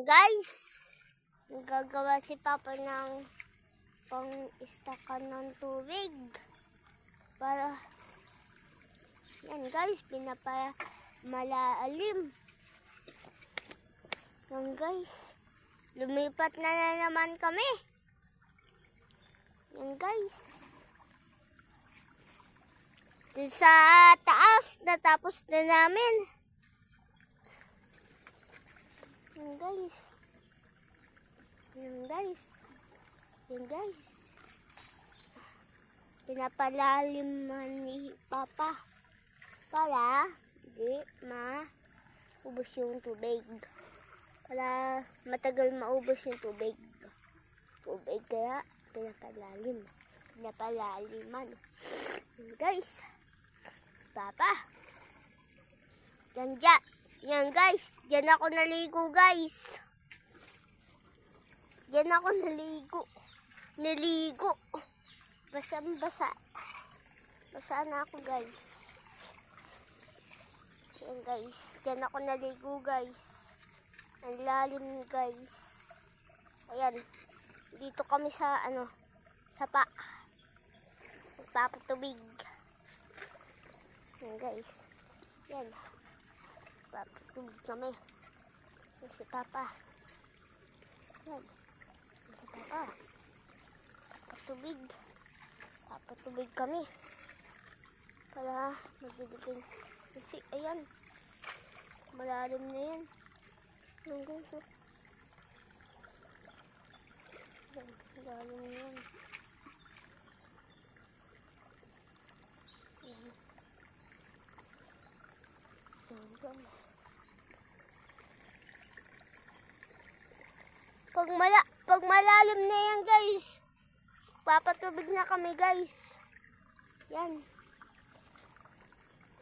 Guys, gagawa si Papa ng pang-istakan ng tubig. Para, yan guys, pinapamalalim. Yan guys, lumipat na naman kami. Yan guys. Sa taas, natapos na namin. Yan guys. Yan guys. Yan guys. Pinapalalim ni Papa para hindi maubos yung tubig. Para matagal maubos yung tubig. Kaya pinapalaliman. Yan guys. Papa. Yan guys. Diyan ako naligo guys. Diyan ako naligo. Basang-basa. Basa na ako guys. Yan guys. Diyan ako naligo guys. Ang lalim guys. Ayan. Dito kami sa sapa. Nagpapatubig. Yan guys. Yan. Papatubig kami. Yan si Papa. Yan. Si Papa. Papatubig kami. Para magdidipin. Kasi ayan. Malalim na yan. Yan guys. Yan. Malalim na yan. Pag malalim na yan guys, papatubig na kami guys. Yan.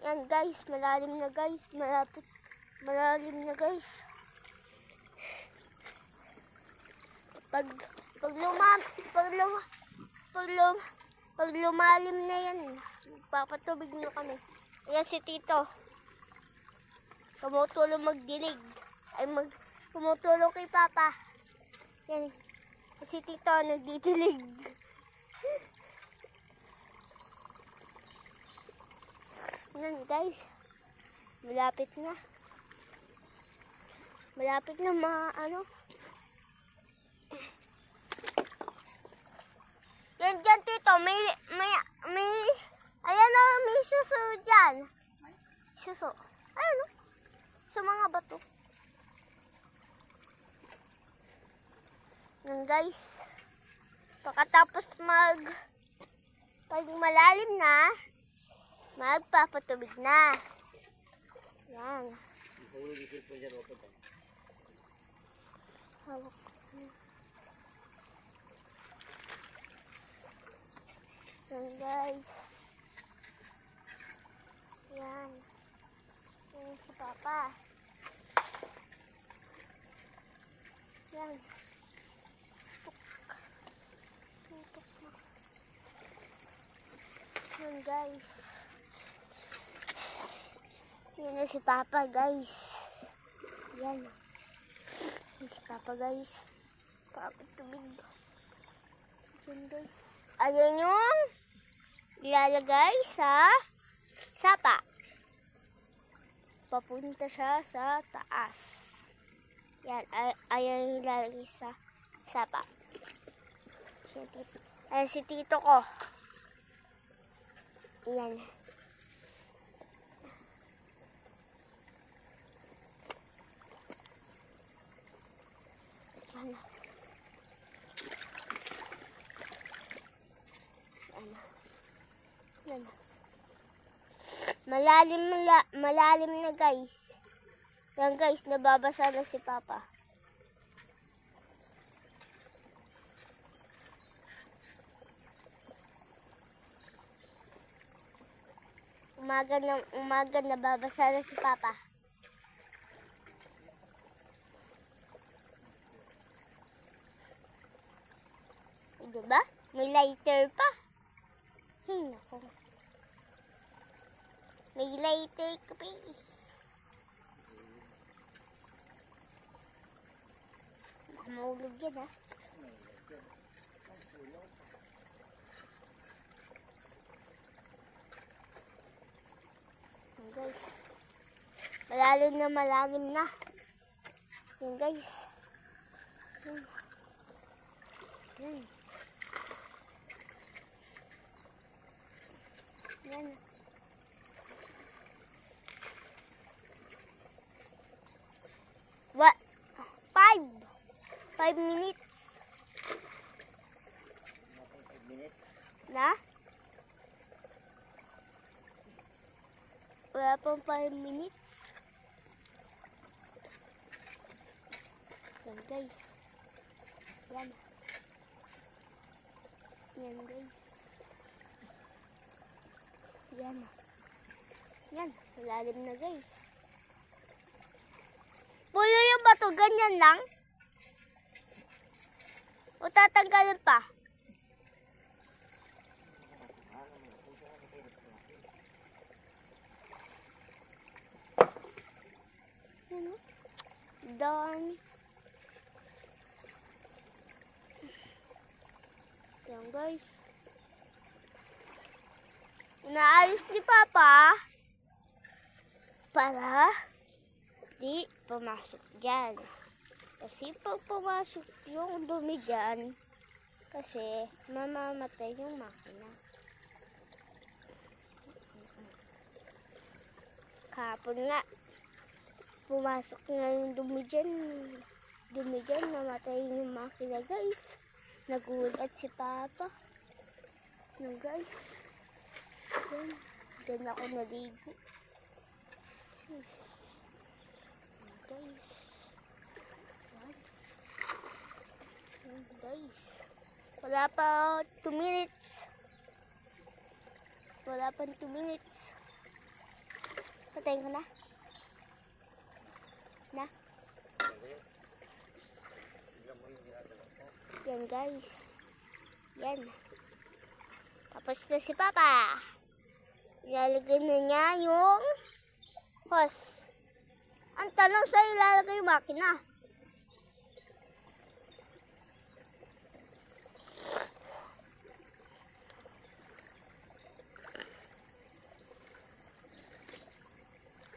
Yan guys, malalim na guys. Malalim na guys. Pag lumalim na yan, papatubig na kami. Ayan si Tito. Tumutulong magdilig. Tumutulong kay Papa. Yan. Si Tito nagdidilig. Yan guys. Malapit na. Malapit na Yan dyan Tito. Ayan na, may suso dyan. Suso. Ayan o. Sa mga bato. Yan guys. Pagkatapos pag malalim na, magpapatubig na. Yan. Hawak ko. Yan guys. Yan. Yan si Papa. Yan. Yan guys. Yan na si Papa guys. Yan. Yan si Papa guys. Papatubig. Yan guys. Ayan yung ilalagay sa sapa. Papunta siya sa taas. Yan. Ayan yung ilalagay sa sapa. Ayan si Tito ko. Yan. Yan. Malalim na guys. Yan guys, nababasa na si Papa. Umaga nababasa na si Papa. Diba? May lighter pa. Naku. May lighter ka pa. Mahulog yan ha. Yan guys. Malalim na malalim na. Yan guys. Yan. Yan. Yan. What? 5 minutes. Na? Wala pang 5 minutes. Yan guys. Yan. Yan guys. Yan. Yan. Malalim na guys. Pulo yung bato. Ganyan lang. O tatanggalin pa. Yan o. Done. Yan guys. Inaayos ni Papa para di pumasok dyan. Kasi pag pumasok yung dumi dyan, kasi mamamatay yung makina. Kahapon nga, pumasok na yung dumi dyan, namatay yung makina guys. Nagulat si Papa. No guys. Diyan ako naligo. Guys. Guys. Wala pa 2 minutes. Wala pa 2 minutes. Patayin ko na. Na? Yan guys. Yan. Tapos na si Papa. Ilalagay na niya yung hose. Ang tanong sa ilalagay yung makina.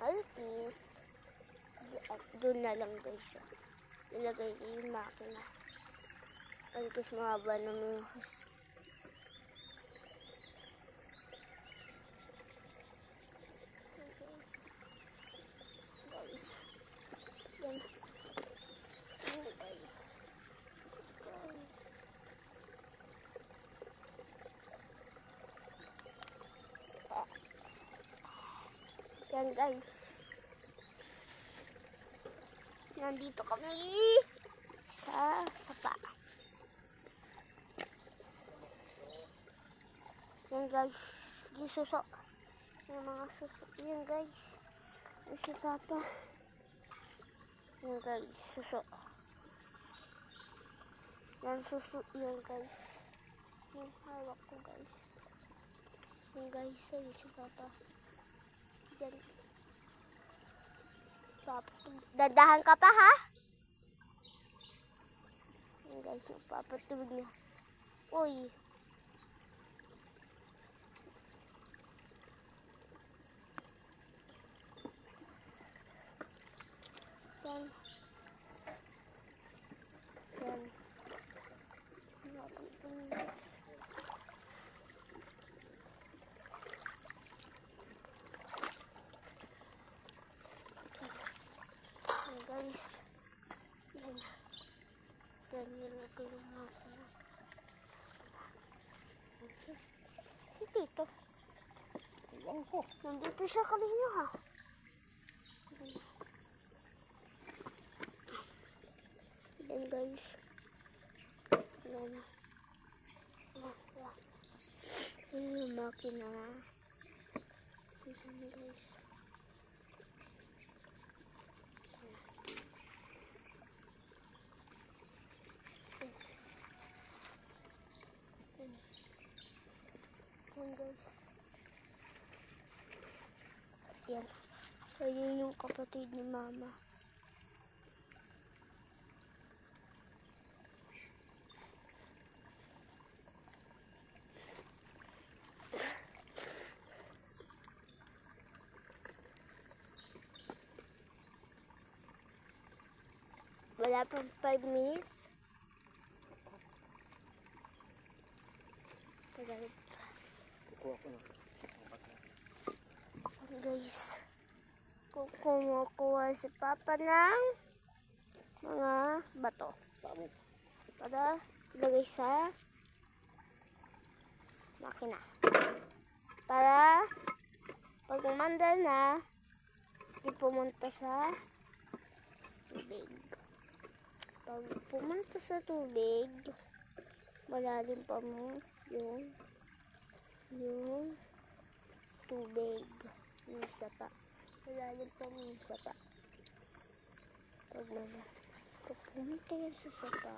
Altis. Doon na lang guys. Ilagay yung makina. Altis mahaba naman yung hose. Yan guys. Nandito kami sa sapa. Yan guys. Yung suso. Yung mga suso. Yan guys. Yung si Papa. Yan guys. Suso. Yan suso. Yan guys. Yung hawak ko guys. Yan guys. Yan si Papa. Yan. Dadahan ka pa ha? Yan guys, nagpapatubig na. Uy. Yan. Yan. Guys, yan. Yan nilagay yung makina. Si Tito. Nandito siya kanina ha. Yan guys. Yan. Yan yung makina. Yan guys. Yan. Ayun yung kapatid ni Mama. Wala pang 5 minutes. Tagal pa. Kukuha ko na. Guys, kumukuha si Papa ng mga bato. Tama. Para ilagay sa makina. Para pag umandar na, di pumunta sa tubig. Pag pumunta sa tubig, malalim pa mo yung tubig. Yung sapa. Malalim pa mo yung sapa. Pag pumunta yan sa sapa.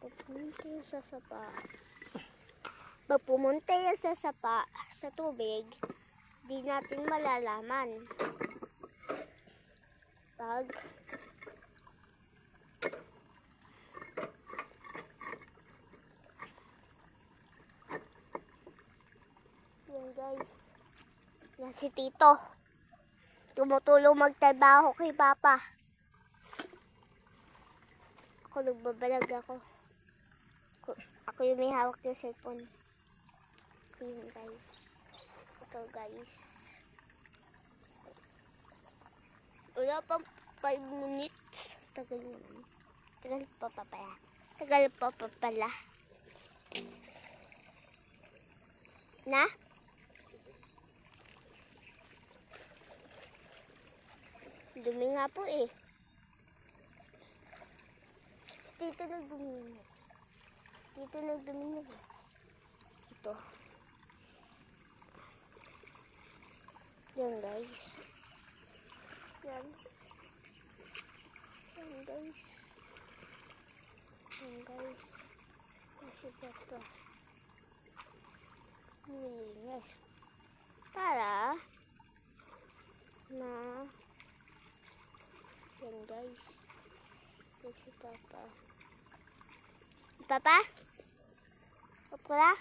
Pag pumunta yan sa sapa. Pag pumunta yan sa sapa, sa tubig, di natin malalaman. Pag yan guys. Yan si Tito. Tumutulong magtrabaho kay Papa. Ako nagbabalag ako. Ako yung may hawak ng cellphone. Yun guys. Ito guys. Wala pang 5 minutes. Tagal naman. Tagal pa pala. Tagal pa pala. Na? Dumi nga po eh. Dito nagdumi na. Dito nagdumi na. Ito. Yan guys. Yan. Yan guys. Yan guys. Kasi ito. Nilinis. Para na yan guys. Kasi Papa. Papa? Papa?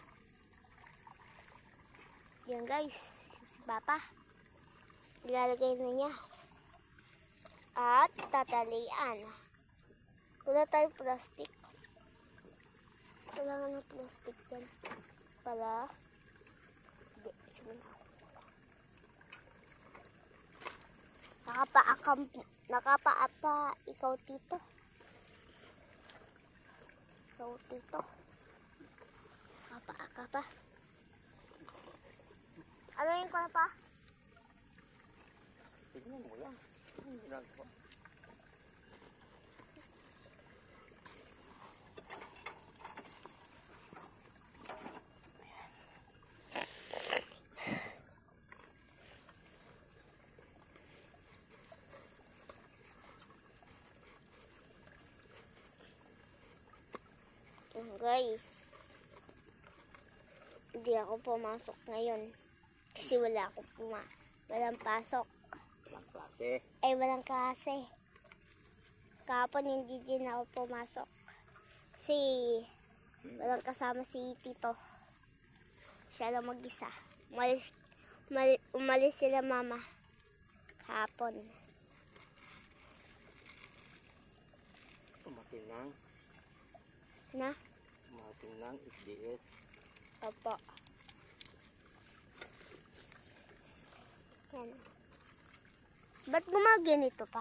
Yan guys. Si Papa. Ilalagay na niya. At tatalian. Wala tayong plastic. Kailangan ng plastic dyan. Para nakapaapa ikaw Tito. Ikaw Tito. Nakapaaka pa. Ano yung ko pa? Tignan mo yan. Ang ginagawa. Guys, hindi ako pumasok ngayon kasi walang pasok. Walang klase. Walang klase. Kahapon hindi din ako pumasok kasi walang kasama si Tito. Siya lang mag-isa. Umalis sila mama kahapon. Matinang. Na? Matinang SDS. Opo. Yan. Ba't gumaganito pa?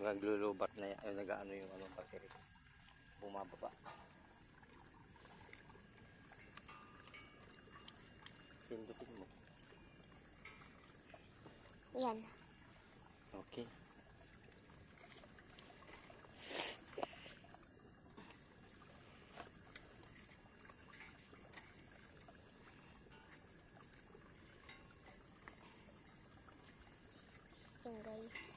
Naglulubat na yan. Nag-ano yung anong battery. Bumababa. Pindutin mo. Yan. Okay. Yan guys.